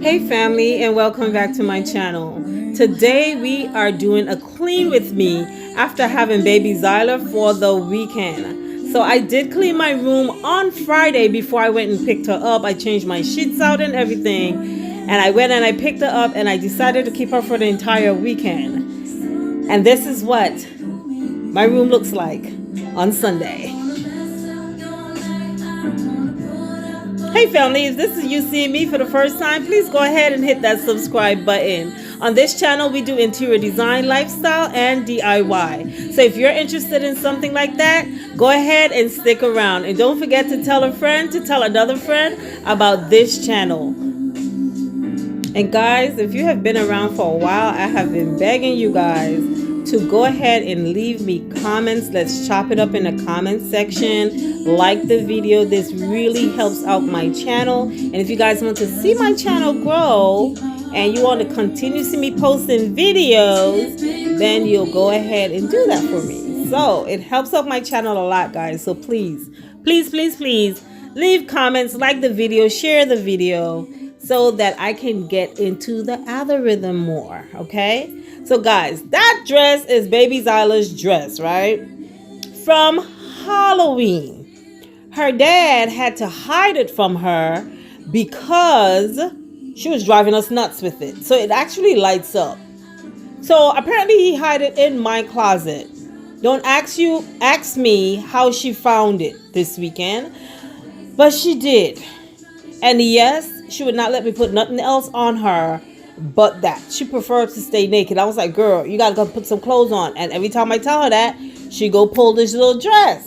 Hey family, and welcome back to my channel. Today we are doing a clean with me after having baby Xylah for the weekend. So I did clean my room on Friday before I went and picked her up. I changed my sheets out and everything, and I went and I picked her up, and I decided to keep her for the entire weekend. And this is what my room looks like on Sunday. Hey family, if this is you seeing me for the first time, please go ahead and hit that subscribe button. On this channel, we do interior design, lifestyle, and DIY. So if you're interested in something like that, go ahead and stick around. And don't forget to tell a friend to tell another friend about this channel. And guys, if you have been around for a while, I have been begging you guys to go ahead and leave me comments. Let's chop it up in the comment section. Like the video. This really helps out my channel. And if you guys want to see my channel grow and you want to continue to see me posting videos, then you'll go ahead and do that for me. So it helps out my channel a lot, guys. So please, please, please, please leave comments, like the video, share the video, so that I can get into the algorithm more. Okay, so guys, that dress is baby Xylah's dress, right, from Halloween. Her dad had to hide it from her because she was driving us nuts with it. So it actually lights up. So apparently he hid it in my closet. Don't ask me how she found it this weekend, but she did. And yes, she would not let me put nothing else on her but that. She preferred to stay naked. I was like, girl, you gotta go put some clothes on. And every time I tell her that, she go pull this little dress.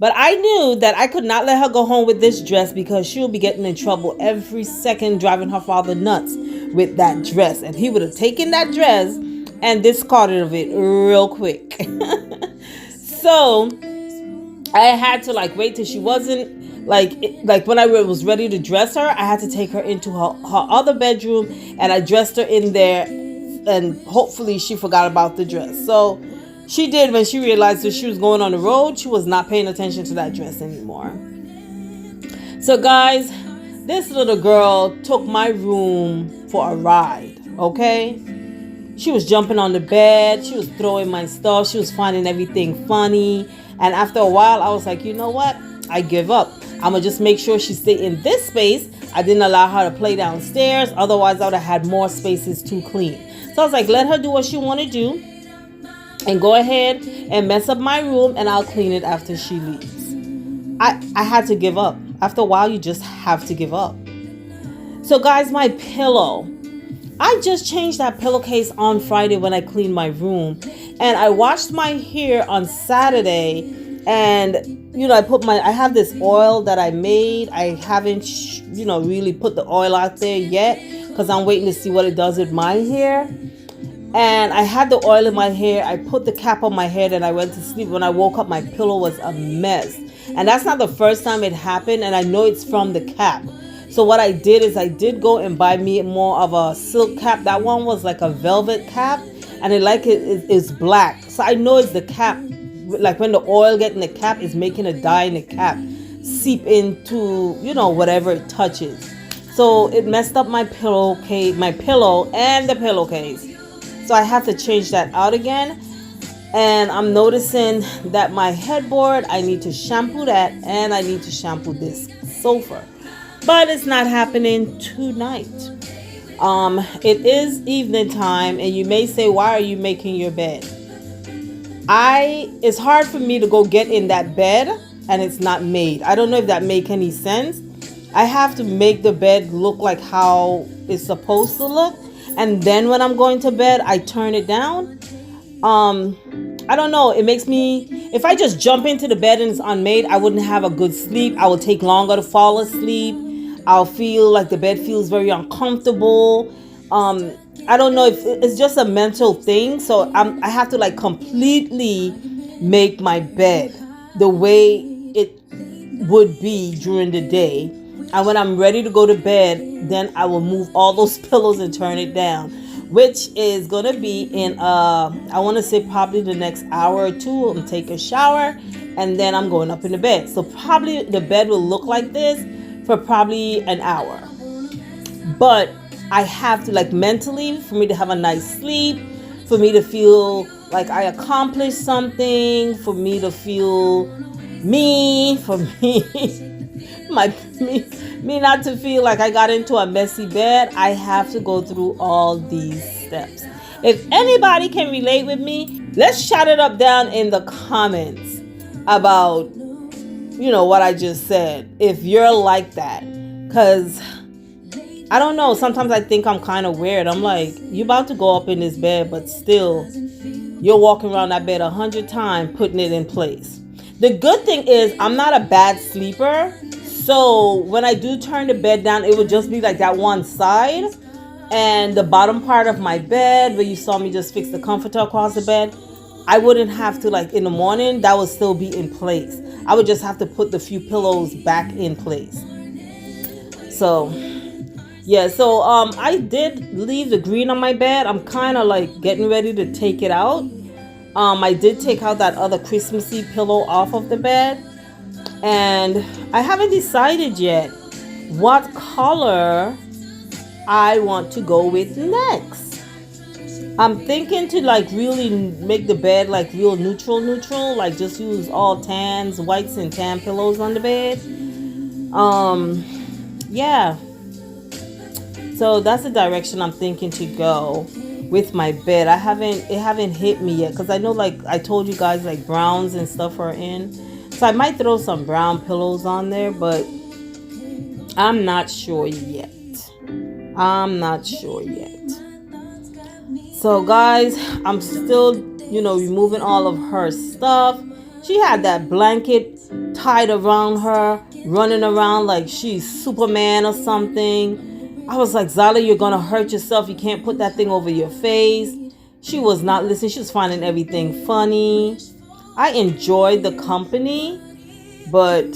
But I knew that I could not let her go home with this dress because she'll be getting in trouble every second driving her father nuts with that dress. And he would have taken that dress and discarded of it real quick. So I had to wait till she wasn't like when I was ready to dress her. I had to take her into her other bedroom, and I dressed her in there, and hopefully she forgot about the dress. So she did. When she realized that she was going on the road, she was not paying attention to that dress anymore. So guys, this little girl took my room for a ride, okay? She was jumping on the bed. She was throwing my stuff. She was finding everything funny. And after a while, I was like, you know what? I give up. I'm going to just make sure she stay in this space. I didn't allow her to play downstairs. Otherwise, I would have had more spaces to clean. So I was like, let her do what she want to do. And go ahead and mess up my room, and I'll clean it after she leaves. I had to give up. After a while, you just have to give up. So guys, my pillow. I just changed that pillowcase on Friday when I cleaned my room. And I washed my hair on Saturday. And, I have this oil that I made. I haven't, really put the oil out there yet because I'm waiting to see what it does with my hair. And I had the oil in my hair. I put the cap on my head and I went to sleep. When I woke up, my pillow was a mess. And that's not the first time it happened. And I know it's from the cap. So what I did is I did go and buy me more of a silk cap. That one was like a velvet cap. And it's black. So I know it's the cap. Like when the oil get in the cap, is making a dye in the cap seep into, whatever it touches. So it messed up my pillow and the pillowcase. So I have to change that out again. And I'm noticing that my headboard, I need to shampoo that, and I need to shampoo this sofa. But it's not happening tonight. It is evening time, and you may say, why are you making your bed? It's hard for me to go get in that bed and it's not made. I don't know if that make any sense. I have to make the bed look like how it's supposed to look. And then when I'm going to bed, I turn it down. I don't know. It makes me, if I just jump into the bed and it's unmade, I wouldn't have a good sleep. I would take longer to fall asleep. I'll feel like the bed feels very uncomfortable. I don't know if it's just a mental thing. So I have to completely make my bed the way it would be during the day. And when I'm ready to go to bed, then I will move all those pillows and turn it down, which is going to be in, I want to say probably the next hour or two. I'm take a shower and then I'm going up in the bed. So probably the bed will look like this for probably an hour. But I have to, like, mentally, for me to have a nice sleep, for me to feel like I accomplished something, for me to feel for me, me not to feel like I got into a messy bed, I have to go through all these steps. If anybody can relate with me, let's shout it up down in the comments about, what I just said. If you're like that, because I don't know, sometimes I think I'm kind of weird. I'm like, you about to go up in this bed, but still you're walking around that bed 100 times putting it in place. The good thing is I'm not a bad sleeper, so when I do turn the bed down, it would just be like that one side, and the bottom part of my bed where you saw me just fix the comforter across the bed, I wouldn't have to, like, in the morning, that would still be in place. I would just have to put the few pillows back in place. So yeah, so I did leave the green on my bed. I'm kind of like getting ready to take it out. I did take out that other Christmassy pillow off of the bed, and I haven't decided yet what color I want to go with next. I'm thinking to, like, really make the bed like real neutral, like just use all tans, whites and tan pillows on the bed. Yeah. So that's the direction I'm thinking to go with my bed. It haven't hit me yet, because I know, like I told you guys, like browns and stuff are in. So I might throw some brown pillows on there, but I'm not sure yet. So guys, I'm still, removing all of her stuff. She had that blanket tied around her, running around like she's Superman or something. I was like, Xylah, you're gonna hurt yourself. You can't put that thing over your face. She was not listening. She was finding everything funny. I enjoyed the company, but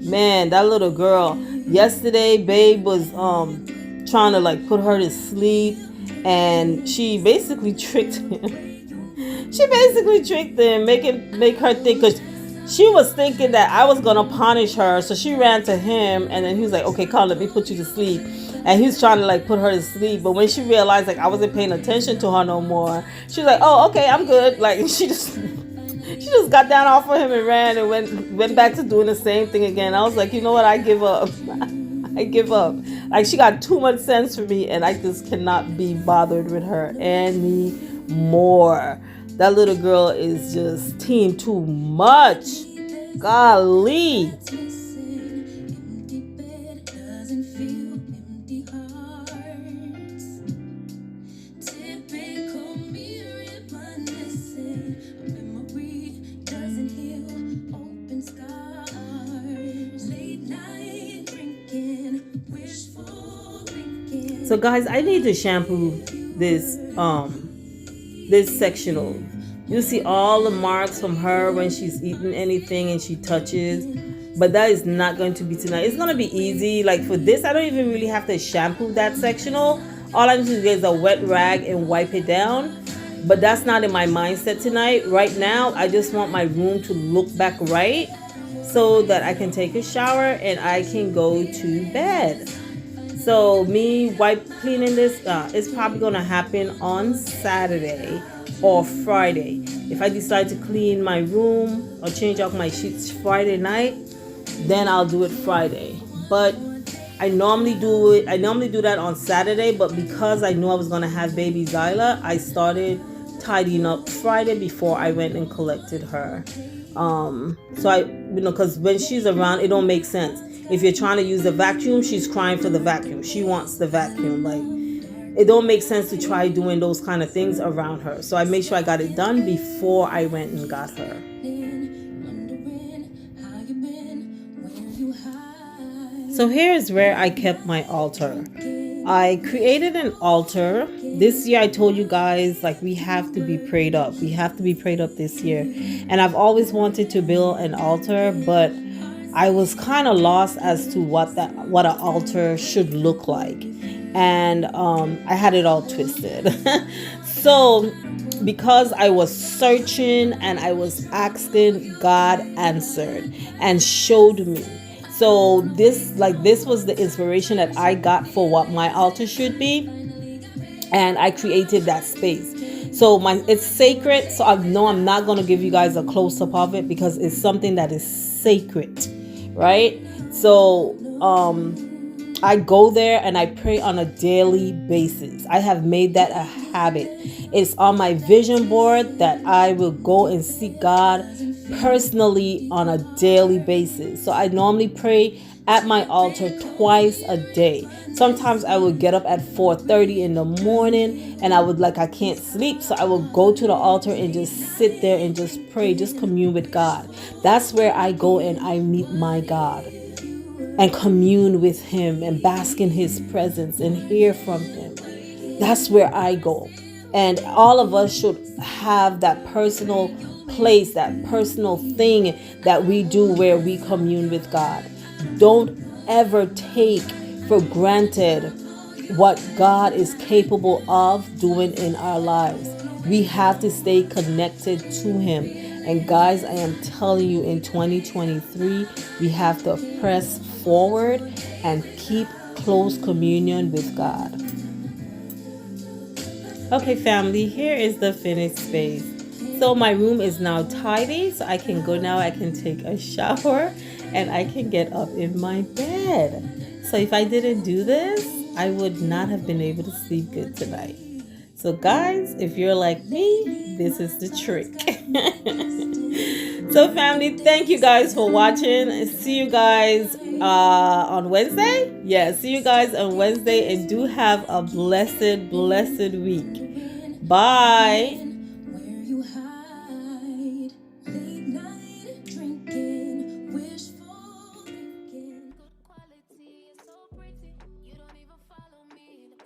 man, that little girl. Yesterday, Babe was trying to, like, put her to sleep, and she basically tricked him. Make her think, because she was thinking that I was gonna punish her, so she ran to him, and then he was like, "Okay, Carl, let me put you to sleep." And he was trying to, like, put her to sleep, but when she realized, like, I wasn't paying attention to her no more, she was like, "Oh, okay, I'm good." Like, she just got down off of him and ran and went back to doing the same thing again. I was like, you know what? I give up. I give up. Like, she got too much sense for me, and I just cannot be bothered with her anymore. That little girl is just team too much. Golly. So guys, I need to shampoo this sectional. You see all the marks from her when she's eating anything and she touches, but that is not going to be tonight. It's going to be easy. Like, for this, I don't even really have to shampoo that sectional. All I need to do is a wet rag and wipe it down, but that's not in my mindset tonight. Right now, I just want my room to look back right so that I can take a shower and I can go to bed. So me cleaning this is probably going to happen on Saturday or Friday. If I decide to clean my room or change out my sheets Friday night, then I'll do it Friday. But I normally do that on Saturday, but because I knew I was going to have baby Xylah, I started tidying up Friday before I went and collected her. So because when she's around, it don't make sense. If you're trying to use the vacuum, she's crying for the vacuum. She wants the vacuum. Like, it don't make sense to try doing those kind of things around her. So I made sure I got it done before I went and got her. So here's where I kept my altar. I created an altar. This year I told you guys, like, we have to be prayed up. We have to be prayed up this year. And I've always wanted to build an altar, but I was kind of lost as to what an altar should look like. And I had it all twisted. So because I was searching and I was asking, God answered and showed me. So this was the inspiration that I got for what my altar should be, and I created that space. So it's sacred. So I know I'm not going to give you guys a close up of it because it's something that is sacred, right? So I go there and I pray on a daily basis. I have made that a habit. It's on my vision board that I will go and seek God personally on a daily basis. So I normally pray at my altar twice a day. Sometimes I would get up at 4:30 in the morning and I can't sleep. So I will go to the altar and just sit there and just pray, just commune with God. That's where I go and I meet my God and commune with him and bask in his presence and hear from him. That's where I go. And all of us should have that personal place, that personal thing that we do where we commune with God. Don't ever take for granted what God is capable of doing in our lives. We have to stay connected to him. And guys, I am telling you, in 2023, we have to press forward and keep close communion with God. Okay, family, here is the finished space. So my room is now tidy, so I can go now, I can take a shower, and I can get up in my bed. So if I didn't do this, I would not have been able to sleep good tonight. So guys, if you're like me, this is the trick. So family, thank you guys for watching. See you guys on Wednesday. Yeah, see you guys on Wednesday, and do have a blessed week. Bye.